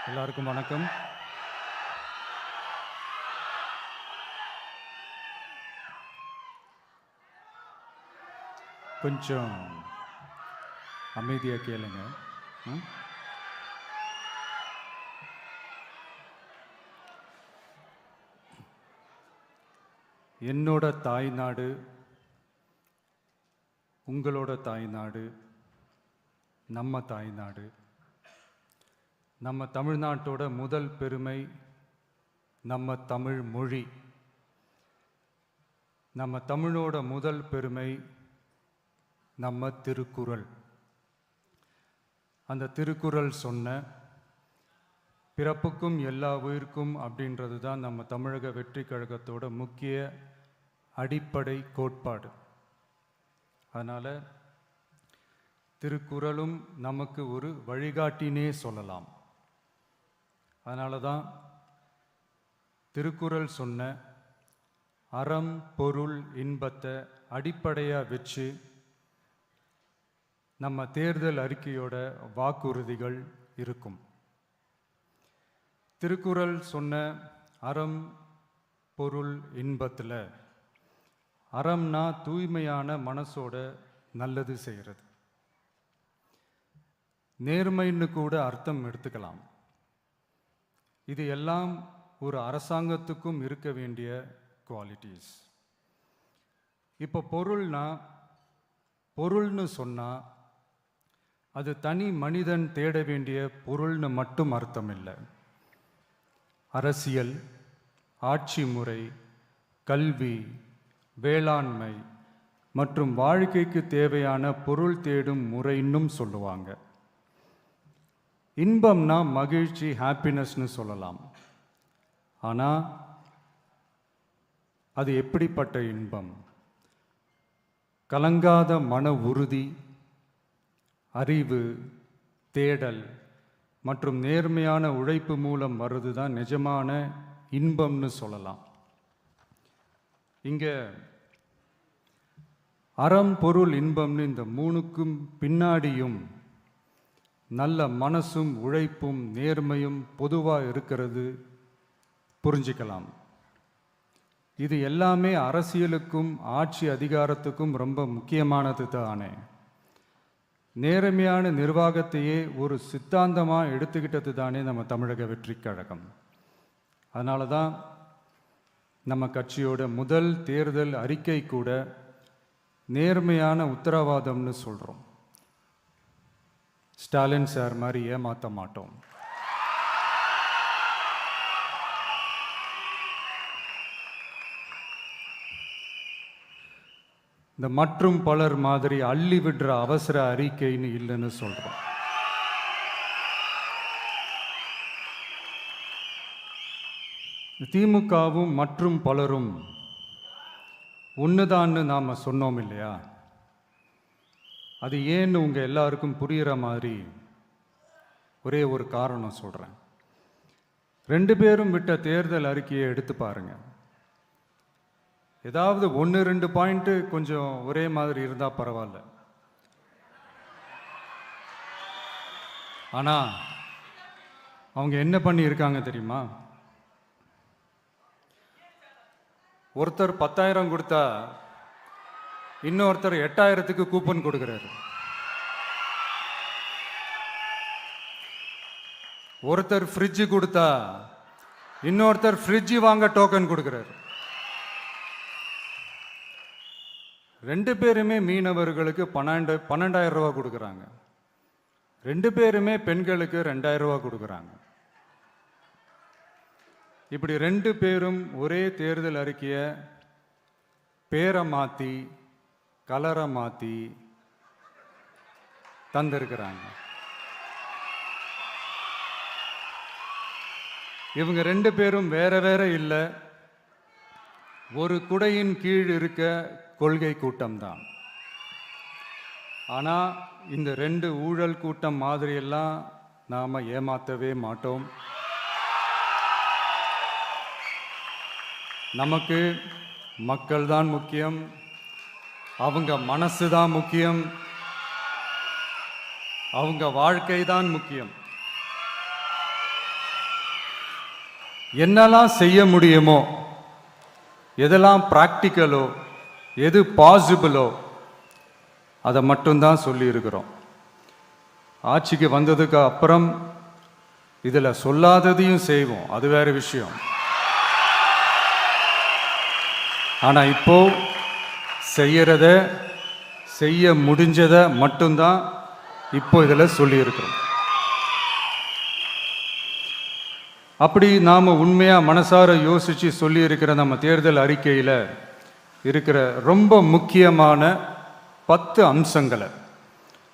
எல்லாருக்கும் வணக்கம். கொஞ்சம் அமைதியாக கேளுங்க. என்னோட தாய்நாடு, உங்களோட தாய்நாடு, நம்ம தாய்நாடு, நம்ம தமிழ்நாட்டோட முதல் பெருமை நம்ம தமிழ் மொழி. நம்ம தமிழோட முதல் பெருமை நம்ம திருக்குறள். அந்த திருக்குறள் சொன்ன பிறப்புக்கும் எல்லா உயிர்க்கும் அப்படின்றது தான் நம்ம தமிழக வெற்றி கழகத்தோட முக்கிய அடிப்படை கோட்பாடு. அதனால் திருக்குறளும் நமக்கு ஒரு வழிகாட்டினே சொல்லலாம். அதனால தான் திருக்குறள் சொன்ன அறம் பொருள் இன்பத்தை அடிப்படையாக வச்சு நம்ம தேர்தல் அறிக்கையோட வாக்குறுதிகள் இருக்கும். திருக்குறள் சொன்ன அறம் பொருள் இன்பத்தில் அறம்னா தூய்மையான மனசோட நல்லது செய்கிறது. நேர்மைன்னு கூட அர்த்தம் எடுத்துக்கலாம். இது எல்லாம் ஒரு அரசாங்கத்துக்கும் இருக்க வேண்டிய குவாலிட்டிஸ். இப்போ பொருள்னு சொன்னால் அது தனி மனிதன் தேட வேண்டிய பொருள்னு மட்டும் அர்த்தம் இல்லை. அரசியல், ஆட்சி முறை, கல்வி, வேளாண்மை மற்றும் வாழ்க்கைக்கு தேவையான பொருள் தேடும் முறைன்னும் சொல்லுவாங்க. இன்பம்னா மகிழ்ச்சி, ஹாப்பினஸ்னு சொல்லலாம். ஆனால் அது எப்படிப்பட்ட இன்பம்? கலங்காத மன உறுதி, அறிவு, தேடல் மற்றும் நேர்மையான உழைப்பு மூலம் வர்றது தான் நிஜமான இன்பம்னு சொல்லலாம். இங்கே அறம் பொருள் இன்பம்னு இந்த மூணுக்கும் பின்னாடியும் நல்ல மனசும் உழைப்பும் நேர்மையும் பொதுவாக இருக்கிறது புரிஞ்சிக்கலாம். இது எல்லாமே அரசியலுக்கும் ஆட்சி அதிகாரத்துக்கும் ரொம்ப முக்கியமானது தானே. நேர்மையான நிர்வாகத்தையே ஒரு சித்தாந்தமாக எடுத்துக்கிட்டது தானே நம்ம தமிழக வெற்றி கழகம். அதனால தான் நம்ம கட்சியோட முதல் தேர்தல் அறிக்கை கூட நேர்மையான உத்தரவாதம்னு சொல்கிறோம். ஸ்டாலின் சார் மாதிரி ஏமாற்ற மாட்டோம். இந்த மற்றும் பலர் மாதிரி அள்ளி விடுற அவசர அறிக்கைன்னு இல்லைன்னு சொல்றோம். திமுகவும் மற்றும் பலரும் ஒண்ணுதான்னு நாம சொன்னோம் இல்லையா? அது ஏன்னு உங்கள் எல்லாருக்கும் புரிகிற மாதிரி ஒரே ஒரு காரணம் சொல்கிறேன். 2 பேரும் விட்ட தேர்தல் அறிக்கையை எடுத்து பாருங்க. ஏதாவது 1-2 பாயிண்ட்டு கொஞ்சம் ஒரே மாதிரி இருந்தால் பரவாயில்ல. ஆனால் அவங்க என்ன பண்ணியிருக்காங்க தெரியுமா? ஒருத்தர் 10,000 கொடுத்தா இன்னொருத்தர் 8,000க்கு கூப்பன் கொடுக்கிறாரு. ஒருத்தர் ஃப்ரிட்ஜ் கொடுத்தா இன்னொருத்தர் ஃப்ரிட்ஜ் வாங்க டோக்கன் கொடுக்கிறாரு. 2 பேருமே மீனவர்களுக்கு 12,000 ரூபா கொடுக்குறாங்க. 2 பேருமே பெண்களுக்கு 2,000 ரூபா கொடுக்குறாங்க. இப்படி 2 பேரும் ஒரே தேர்தல் அறிக்கையை பேரை மாற்றி கலரை மாற்றி தந்திருக்கிறாங்க. இவங்க 2 பேரும் வேற வேற இல்லை, ஒரு குடையின் கீழ் இருக்க கொள்கை கூட்டம்தான். ஆனால் இந்த 2 ஊழல் கூட்டம் மாதிரியெல்லாம் நாம் ஏமாற்றவே மாட்டோம். நமக்கு மக்கள் தான் முக்கியம், அவங்க மனசு தான் முக்கியம், அவங்க வாழ்க்கை தான் முக்கியம். என்னெல்லாம் செய்ய முடியுமோ, எதெல்லாம் ப்ராக்டிக்கலோ, எது பாசிபிளோ அதை மட்டும்தான் சொல்லியிருக்கிறோம். ஆட்சிக்கு வந்ததுக்கு அப்புறம் இதில் சொல்லாததையும் செய்வோம், அது வேற விஷயம். ஆனால் இப்போ செய்யறத, செய்ய முடிஞ்சதை மட்டும்தான் இப்போ இதில் சொல்லியிருக்கிறோம். அப்படி நாம் உண்மையாக மனசார யோசித்து சொல்லியிருக்கிற நம்ம தேர்தல் அறிக்கையில் இருக்கிற ரொம்ப முக்கியமான 10 அம்சங்களை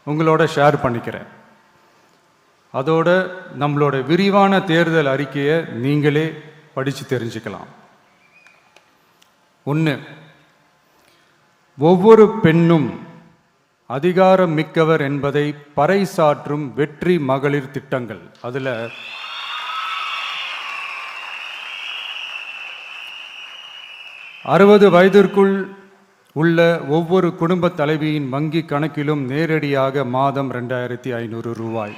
உங்களோட ஷேர் பண்ணிக்கிறேன். அதோட நம்மளோட விரிவான தேர்தல் அறிக்கையை நீங்களே படித்து தெரிஞ்சுக்கலாம். 1, ஒவ்வொரு பெண்ணும் அதிகாரம் மிக்கவர் என்பதை பறைசாற்றும் வெற்றி மகளிர் திட்டங்கள். அதில் 60 வயதிற்குள் உள்ள ஒவ்வொரு குடும்ப தலைவியின் வங்கி கணக்கிலும் நேரடியாக மாதம் 2500 ரூபாய்.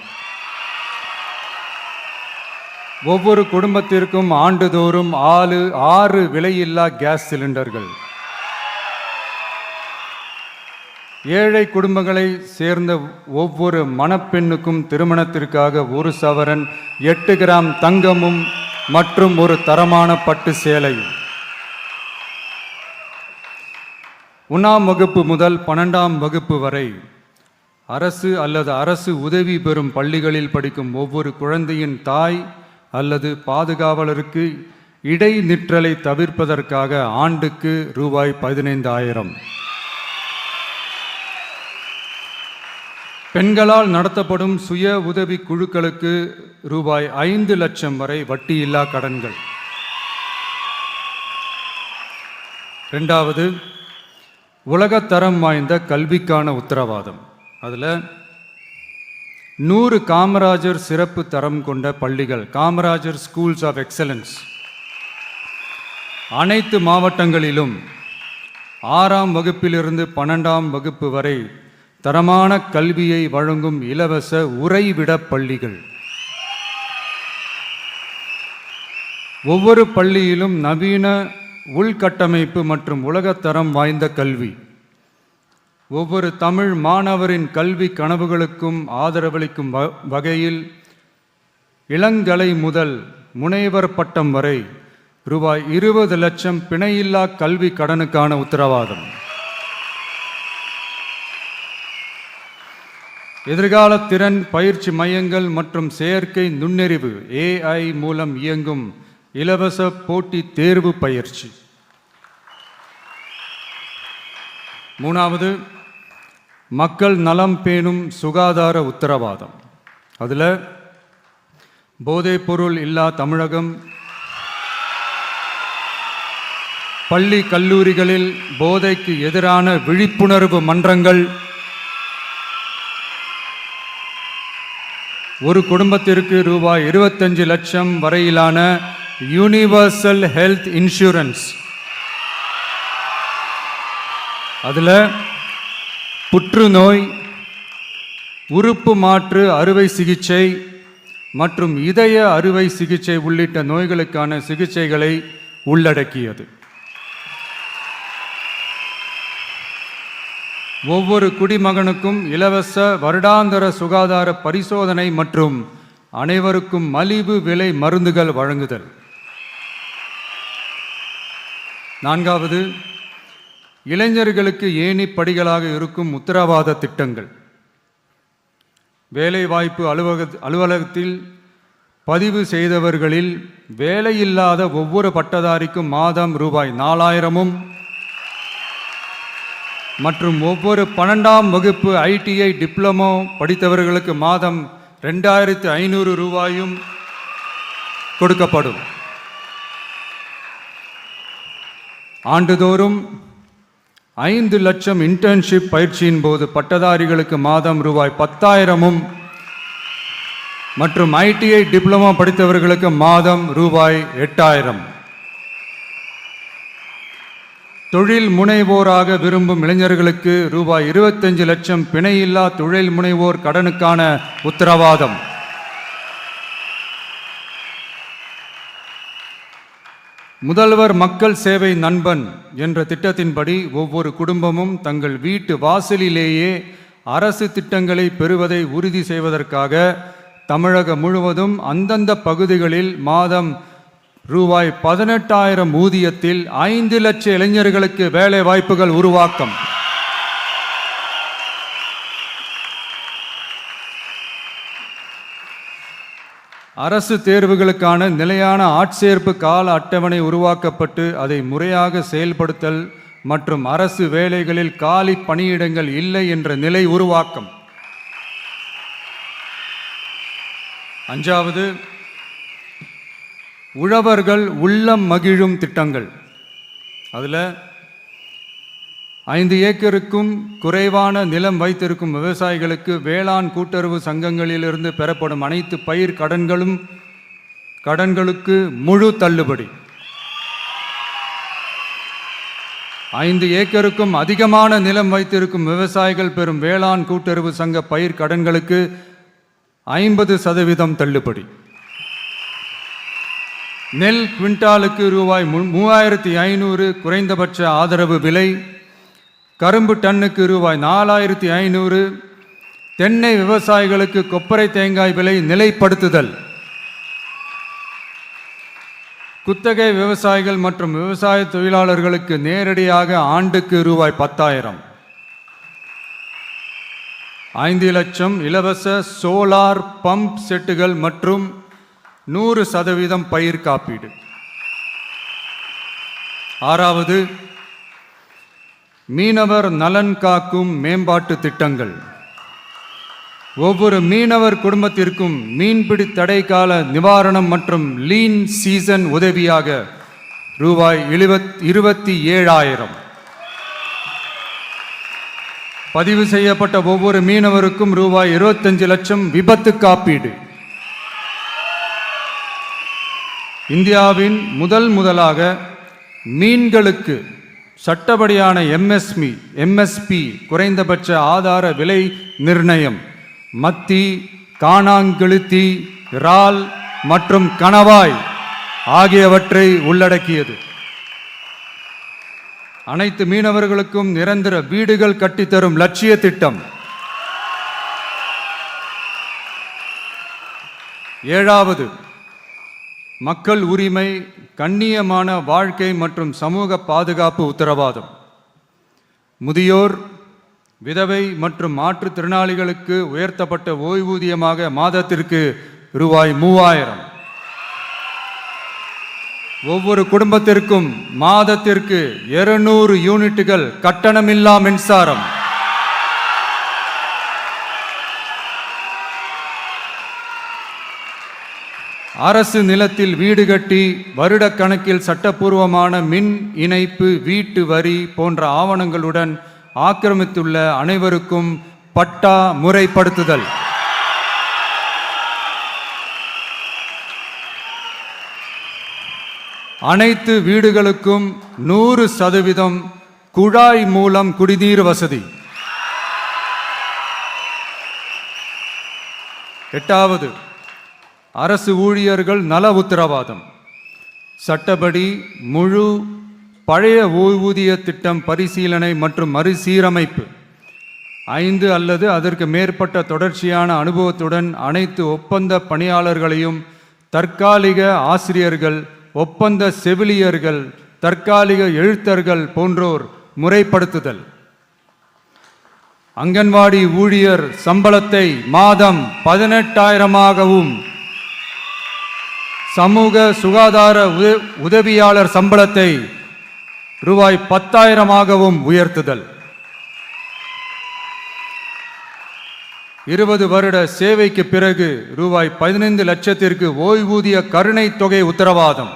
ஒவ்வொரு குடும்பத்திற்கும் ஆண்டுதோறும் 6 விலையில்லா கேஸ் சிலிண்டர்கள். ஏழை குடும்பங்களை சேர்ந்த ஒவ்வொரு மணப்பெண்ணுக்கும் திருமணத்திற்காக 1 சவரன் 8 கிராம் தங்கமும் மற்றும் ஒரு தரமான பட்டு சேலையும். 1ஆம் வகுப்பு முதல் 12ஆம் வகுப்பு வரை அரசு அல்லது அரசு உதவி பெறும் பள்ளிகளில் படிக்கும் ஒவ்வொரு குழந்தையின் தாய் அல்லது பாதுகாவலருக்கு இடைநிற்றலை தவிர்ப்பதற்காக ஆண்டுக்கு ரூபாய் 15,000. பெண்களால் நடத்தப்படும் சுய உதவி குழுக்களுக்கு ரூபாய் 5 லட்சம் வரை வட்டியில்லா கடன்கள். 2வது, உலகத்தரம் வாய்ந்த கல்விக்கான உத்தரவாதம். அதில் 100 காமராஜர் சிறப்பு தரம் கொண்ட பள்ளிகள், காமராஜர் ஸ்கூல்ஸ் ஆஃப் எக்ஸலன்ஸ், அனைத்து மாவட்டங்களிலும் 6ஆம் வகுப்பிலிருந்து 12ஆம் வகுப்பு வரை தரமான கல்வியை வழங்கும் இலவச உறைவிட பள்ளிகள். ஒவ்வொரு பள்ளியிலும் நவீன உள்கட்டமைப்பு மற்றும் உலகத்தரம் வாய்ந்த கல்வி. ஒவ்வொரு தமிழ் மாணவரின் கல்வி கனவுகளுக்கும் ஆதரவளிக்கும் வகையில் இளங்கலை முதல் முனைவர் பட்டம் வரை ரூபாய் 20 லட்சம் பிணையில்லா கல்வி கடனுக்கான உத்தரவாதம். எதிர்கால திறன் பயிற்சி மையங்கள் மற்றும் செயற்கை நுண்ணறிவு AI மூலம் இயங்கும் இலவச போட்டி தேர்வு பயிற்சி. 3வது, மக்கள் நலம் பேணும் சுகாதார உத்தரவாதம். அதில் போதைப்பொருள் இல்லா தமிழகம், பள்ளி கல்லூரிகளில் போதைக்கு எதிரான விழிப்புணர்வு மன்றங்கள், ஒரு குடும்பத்திற்கு ரூபாய் 25 லட்சம் வரையிலான யூனிவர்சல் ஹெல்த் இன்சூரன்ஸ். அதில் புற்றுநோய், உறுப்பு மாற்று அறுவை சிகிச்சை மற்றும் இதய அறுவை சிகிச்சை உள்ளிட்ட நோய்களுக்கான சிகிச்சைகளை உள்ளடக்கியது. ஒவ்வொரு குடிமகனுக்கும் இலவச வருடாந்திர சுகாதார பரிசோதனை மற்றும் அனைவருக்கும் மலிவு விலை மருந்துகள் வழங்குதல். 4வது, இளைஞர்களுக்கு ஏணிப்படிகளாக இருக்கும் உத்தரவாத திட்டங்கள். வேலைவாய்ப்பு அலுவலகத்தில் பதிவு செய்தவர்களில் வேலையில்லாத ஒவ்வொரு பட்டதாரிக்கும் மாதம் ரூபாய் 4,000 மற்றும் ஒவ்வொரு 12ஆம் வகுப்பு ITI டிப்ளமோ படித்தவர்களுக்கு மாதம் 2,500 ரூபாயும் கொடுக்கப்படும். ஆண்டுதோறும் 5 லட்சம் இன்டர்ன்ஷிப் பயிற்சியின் போது பட்டதாரிகளுக்கு மாதம் ரூபாய் 10,000 மற்றும் ITI டிப்ளமோ படித்தவர்களுக்கு மாதம் ரூபாய் 8,000. தொழில் முனைவோராக விரும்பும் இளைஞர்களுக்கு ரூபாய் 25 லட்சம் பிணையில்லா தொழில் முனைவோர் கடனுக்கான உத்தரவாதம். முதல்வர் மக்கள் சேவை நண்பன் என்ற திட்டத்தின்படி ஒவ்வொரு குடும்பமும் தங்கள் வீட்டு வாசலிலேயே அரசு திட்டங்களை பெறுவதை உறுதி செய்வதற்காக தமிழகம் முழுவதும் அந்தந்த பகுதிகளில் மாதம் ரூபாய் 18,000 ஊதியத்தில் 5 லட்சம் இளைஞர்களுக்கு வேலை வாய்ப்புகள் உருவாக்கம். அரசு தேர்வுகளுக்கான நிலையான ஆட்சேர்ப்பு கால அட்டவணை உருவாக்கப்பட்டு அதை முறையாக செயல்படுத்தல் மற்றும் அரசு வேலைகளில் காலி பணியிடங்கள் இல்லை என்ற நிலை உருவாக்கம். 5வது, உழவர்கள் உள்ளம் மகிழும் திட்டங்கள். அதில் 5 ஏக்கருக்கும் குறைவான நிலம் வைத்திருக்கும் விவசாயிகளுக்கு வேளாண் கூட்டுறவு சங்கங்களிலிருந்து பெறப்படும் அனைத்து பயிர் கடன்களுக்கு முழு தள்ளுபடி. 5 ஏக்கருக்கும் அதிகமான நிலம் வைத்திருக்கும் விவசாயிகள் பெறும் வேளாண் கூட்டுறவு சங்க பயிர் கடன்களுக்கு 50% தள்ளுபடி. நெல் குவிண்டாலுக்கு ரூபாய் 3,500 குறைந்தபட்ச ஆதரவு விலை. கரும்பு டன்னுக்கு ரூபாய் 4,500. தென்னை விவசாயிகளுக்கு கொப்பரை தேங்காய் விலை நிலைப்படுத்துதல். குத்தகை விவசாயிகள் மற்றும் விவசாய தொழிலாளர்களுக்கு நேரடியாக ஆண்டுக்கு ரூபாய் 10,000. 5 லட்சம் இலவச சோலார் பம்ப் செட்டுகள் மற்றும் 100% பயிர் காப்பீடு. 6வது, மீனவர் நலன் காக்கும் மேம்பாட்டு திட்டங்கள். ஒவ்வொரு மீனவர் குடும்பத்திற்கும் மீன்பிடி தடை கால நிவாரணம் மற்றும் லீன் சீசன் உதவியாக ரூபாய் 27,000. பதிவு செய்யப்பட்ட ஒவ்வொரு மீனவருக்கும் ரூபாய் 25 லட்சம் விபத்து காப்பீடு. இந்தியாவின் முதலாக மீன்களுக்கு சட்டப்படியான எம்எஸ்பி குறைந்தபட்ச ஆதார விலை நிர்ணயம் மத்தி, காணாங்கெளுத்தி, இறால் மற்றும் கணவாய் ஆகியவற்றை உள்ளடக்கியது. அனைத்து மீனவர்களுக்கும் நிரந்தர வீடுகள் கட்டித்தரும் லட்சிய திட்டம். 7வது, மக்கள் உரிமை, கண்ணியமான வாழ்க்கை மற்றும் சமூக பாதுகாப்பு உத்தரவாதம். முதியோர், விதவை மற்றும் மாற்றுத்திறனாளிகளுக்கு உயர்த்தப்பட்ட ஓய்வூதியமாக மாதத்திற்கு ரூபாய் 3,000. ஒவ்வொரு குடும்பத்திற்கும் மாதத்திற்கு 200 யூனிட்டுகள் கட்டணமில்லா மின்சாரம். அரசு நிலத்தில் வீடு கட்டி வருடக்கணக்கில் சட்டப்பூர்வமான மின் இணைப்பு, வீட்டு வரி போன்ற ஆவணங்களுடன் ஆக்கிரமித்துள்ள அனைவருக்கும் பட்டா முறைப்படுத்துதல். அனைத்து வீடுகளுக்கும் 100% குழாய் மூலம் குடிநீர் வசதி. 8வது, அரசு ஊழியர்கள் நல உத்தரவாதம். சட்டப்படி முழு பழைய ஓய்வூதிய திட்டம் பரிசீலனை மற்றும் மறுசீரமைப்பு. 5 அல்லது அதற்கு மேற்பட்ட தொடர்ச்சியான அனுபவத்துடன் அனைத்து ஒப்பந்த பணியாளர்களையும் தற்காலிக ஆசிரியர்கள், ஒப்பந்த செவிலியர்கள், தற்காலிக எழுத்தர்கள் போன்றோர் முறைப்படுத்துதல். அங்கன்வாடி ஊழியர் சம்பளத்தை மாதம் 18,000ஆகவும், சமூக சுகாதார உதவியாளர் சம்பளத்தை ரூபாய் 10,000ஆகவும் உயர்த்துதல். 20 வருட சேவைக்கு பிறகு ரூபாய் 15 லட்சத்திற்கு ஓய்வூதிய கருணை தொகை உத்தரவாதம்.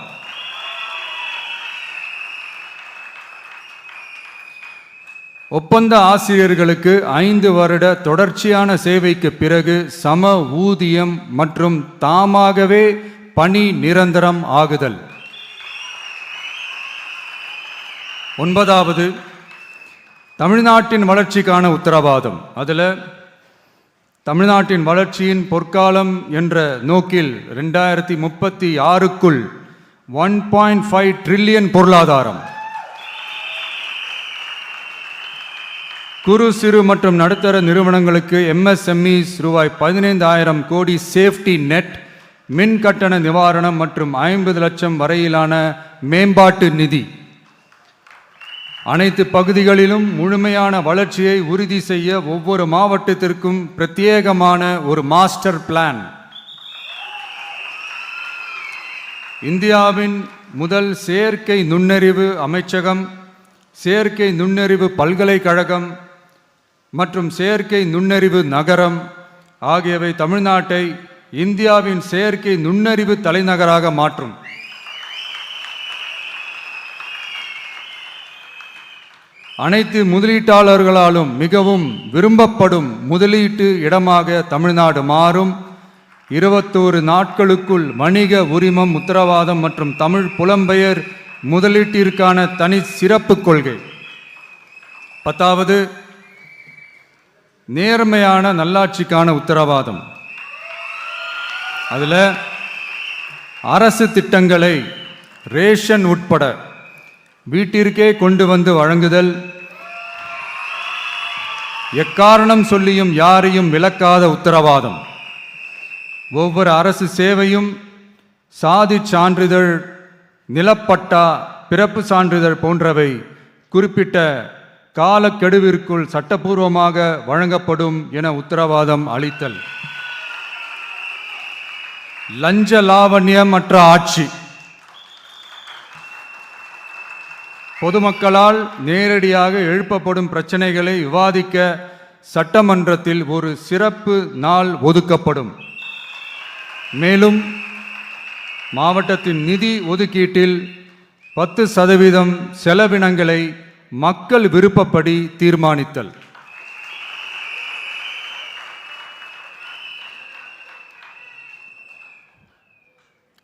ஒப்பந்த ஆசிரியர்களுக்கு 5 வருட தொடர்ச்சியான சேவைக்கு பிறகு சம ஊதியம் மற்றும் தாமாகவே பணி நிரந்தரம் ஆகுதல். 9வது, தமிழ்நாட்டின் வளர்ச்சிக்கான உத்தரவாதம். அதில் தமிழ்நாட்டின் வளர்ச்சியின் பொற்காலம் என்ற நோக்கில் 2036க்குள் 1.5 trillion பொருளாதாரம். குறு சிறு மற்றும் நடுத்தர நிறுவனங்களுக்கு MSMEs ரூபாய் 15,000 கோடி சேஃப்டி நெட், மின் கட்டண நிவாரணம் மற்றும் 50 லட்சம் வரையிலான மேம்பாட்டு நிதி. அனைத்து பகுதிகளிலும் முழுமையான வளர்ச்சியை உறுதி செய்ய ஒவ்வொரு மாவட்டத்திற்கும் பிரத்யேகமான ஒரு மாஸ்டர் பிளான். இந்தியாவின் முதல் செயற்கை நுண்ணறிவு அமைச்சகம், செயற்கை நுண்ணறிவு பல்கலைக்கழகம் மற்றும் செயற்கை நுண்ணறிவு நகரம் ஆகியவை தமிழ்நாட்டை இந்தியாவின் செயற்கை நுண்ணறிவு தலைநகராக மாற்றும். அனைத்து முதலீட்டாளர்களாலும் மிகவும் விரும்பப்படும் முதலீட்டு இடமாக தமிழ்நாடு மாறும். 21 நாட்களுக்குள் வணிக உரிமம் உத்தரவாதம் மற்றும் தமிழ் புலம்பெயர் முதலீட்டிற்கான தனி சிறப்பு கொள்கை. 10வது, நேர்மையான நல்லாட்சிக்கான உத்தரவாதம். அதில் அரசு திட்டங்களை ரேஷன் உட்பட வீட்டிற்கே கொண்டு வந்து வழங்குதல், எக்காரணம் சொல்லியும் யாரையும் விலக்காத உத்தரவாதம். ஒவ்வொரு அரசு சேவையும் சாதி சான்றிதழ், நிலப்பட்டா, பிறப்பு சான்றிதழ் போன்றவை குறிப்பிட்ட காலக்கெடுவிற்குள் சட்டப்பூர்வமாக வழங்கப்படும் என உத்தரவாதம் அளித்தல். லஞ்ச லாவண்யமற்ற ஆட்சி. பொதுமக்களால் நேரடியாக எழுப்பப்படும் பிரச்சனைகளை விவாதிக்க சட்டமன்றத்தில் ஒரு சிறப்பு நாள் ஒதுக்கப்படும். மேலும் மாவட்டத்தின் நிதி ஒதுக்கீட்டில் 10% செலவினங்களை மக்கள் விருப்பப்படி தீர்மானித்தல்.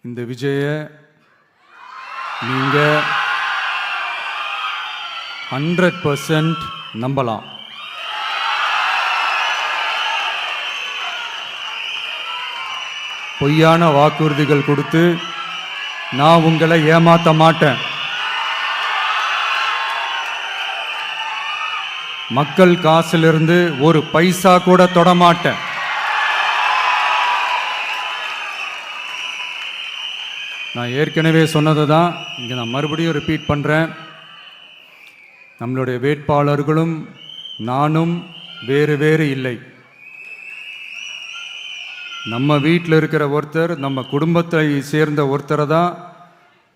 இந்த விஜய நீங்க 100% நம்பலாம். பொய்யான வாக்குறுதிகள் கொடுத்து நான் உங்களை ஏமாற்ற மாட்டேன். மக்கள் காசிலிருந்து ஒரு பைசா கூட தொடமாட்டேன். நான் ஏற்கனவே சொன்னது தான் இங்கே நான் மறுபடியும் ரிப்பீட் பண்ணுறேன். நம்மளுடைய வேட்பாளர்களும் நானும் வேறு வேறு இல்லை. நம்ம வீட்டில் இருக்கிற ஒருத்தர், நம்ம குடும்பத்தை சேர்ந்த ஒருத்தரை தான்,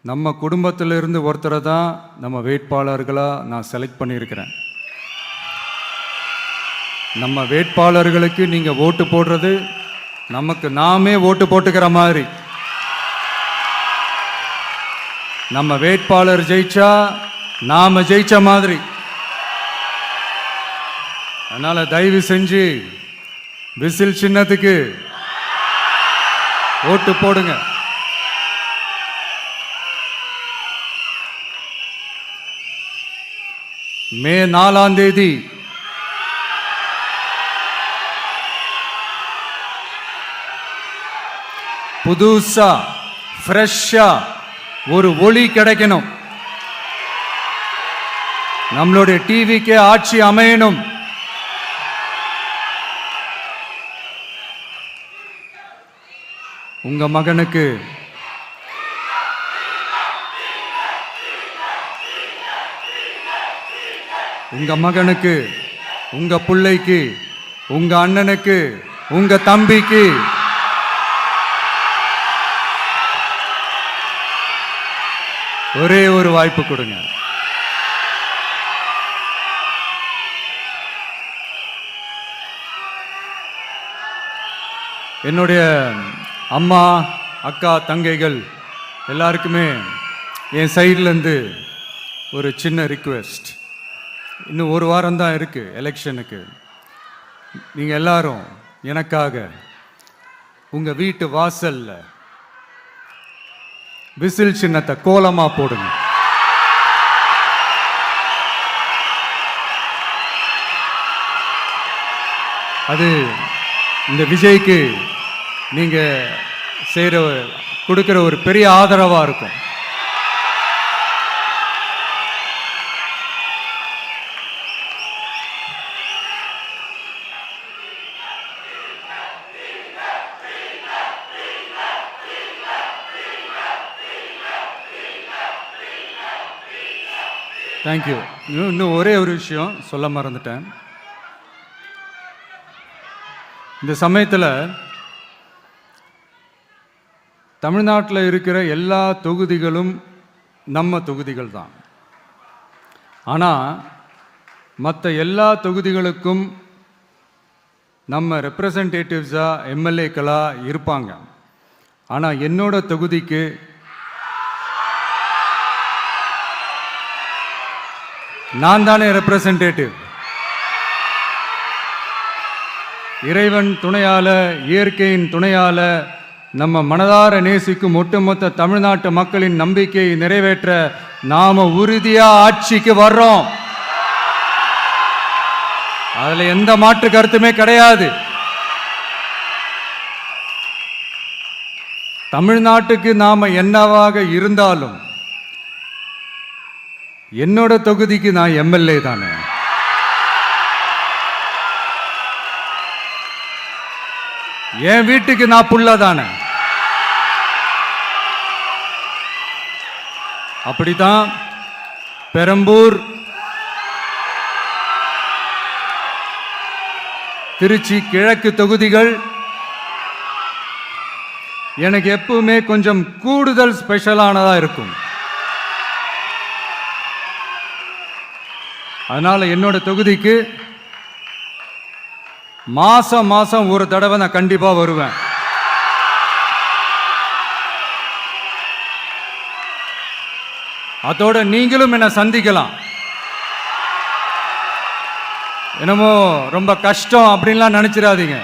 நம்ம குடும்பத்திலிருந்து ஒருத்தரை தான் நம்ம வேட்பாளர்களாக நான் செலக்ட் பண்ணியிருக்கிறேன். நம்ம வேட்பாளர்களுக்கு நீங்கள் ஓட்டு போடுறது நமக்கு நாமே ஓட்டு போட்டுக்கிற மாதிரி. நம்ம வேட்பாளர் ஜெயிச்சா நாம ஜெயிச்ச மாதிரி. அதனால தயவு செஞ்சு விசில் சின்னத்துக்கு ஓட்டு போடுங்க. மே 4ஆம் தேதி புதுசா ஃப்ரெஷ்ஷா ஒரு ஒளி கிடைக்கணும். நம்மளுடைய டிவிக்கே ஆட்சி அமையணும். உங்க மகனுக்கு உங்க பிள்ளைக்கு, உங்க அண்ணனுக்கு, உங்க தம்பிக்கு ஒரே ஒரு வாய்ப்பு கொடுங்க. என்னுடைய அம்மா, அக்கா, தங்கைகள் எல்லாருக்குமே என் சைட்லேருந்து ஒரு சின்ன ரிக்வெஸ்ட். இன்னும் ஒரு வாரம் தான் இருக்குது எலெக்ஷனுக்கு. நீங்கள் எல்லாரும் எனக்காக உங்கள் வீட்டு வாசல்ல விசில் சின்னத்தை கோலமா போடுங்க. அது இந்த விஜய்க்கு நீங்க கொடுக்கிற ஒரு பெரிய ஆதரவா இருக்கும். தேங்க்யூ. இன்னும் ஒரே ஒரு விஷயம் சொல்ல மறந்துட்டேன். இந்த சமயத்தில் தமிழ்நாட்டில் இருக்கிற எல்லா தொகுதிகளும் நம்ம தொகுதிகள் தான். ஆனால் மற்ற எல்லா தொகுதிகளுக்கும் நம்ம ரெப்ரசன்டேட்டிவ்ஸாக எம்எல்ஏக்களாக இருப்பாங்க. ஆனால் என்னோட தொகுதிக்கு நான் தானே ரெப்ரசன்டேட்டிவ். இறைவன் துணையால, இயற்கையின் துணையால, நம்ம மனதார நேசிக்கும் ஒட்டுமொத்த தமிழ்நாட்டு மக்களின் நம்பிக்கையை நிறைவேற்ற நாம உறுதியா ஆட்சிக்கு வர்றோம். அதுல எந்த மாற்று கருத்துமே கிடையாது. தமிழ்நாட்டுக்கு நாம என்னவாக இருந்தாலும் என்னோட தொகுதிக்கு நான் எம்எல்ஏ தானே. என் வீட்டுக்கு நான் புள்ள தானே. அப்படித்தான் பெரம்பூர், திருச்சி கிழக்கு தொகுதிகள் எனக்கு எப்பவுமே கொஞ்சம் கூடுதல் ஸ்பெஷலானதா இருக்கும். அதனால என்னோட தொகுதிக்கு மாசம் மாசம் ஒரு தடவை நான் கண்டிப்பா வருவேன். அதோட நீங்களும் என்ன சந்திக்கலாம். என்னமோ ரொம்ப கஷ்டம் அப்படின்லாம் நினைச்சிடாதீங்க.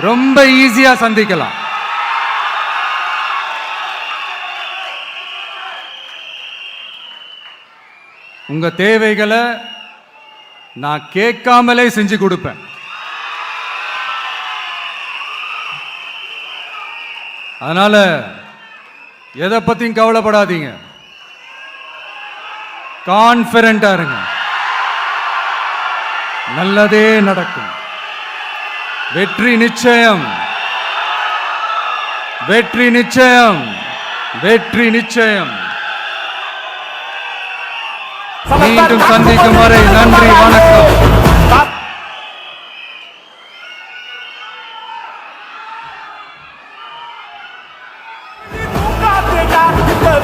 ரொம்ப ஈஸியா சந்திக்கலாம். உங்க தேவைகளை நான் கேட்காமலே செஞ்சு கொடுப்பேன். அதனால எதை பத்தியும் கவலைப்படாதீங்க. கான்ஃபிடென்ட்டா இருங்க. நல்லதே நடக்கும். வெற்றி நிச்சயம், வெற்றி நிச்சயம், வெற்றி நிச்சயம். மீண்டும் சந்திக்கும் வரை நன்றி, வணக்கம்.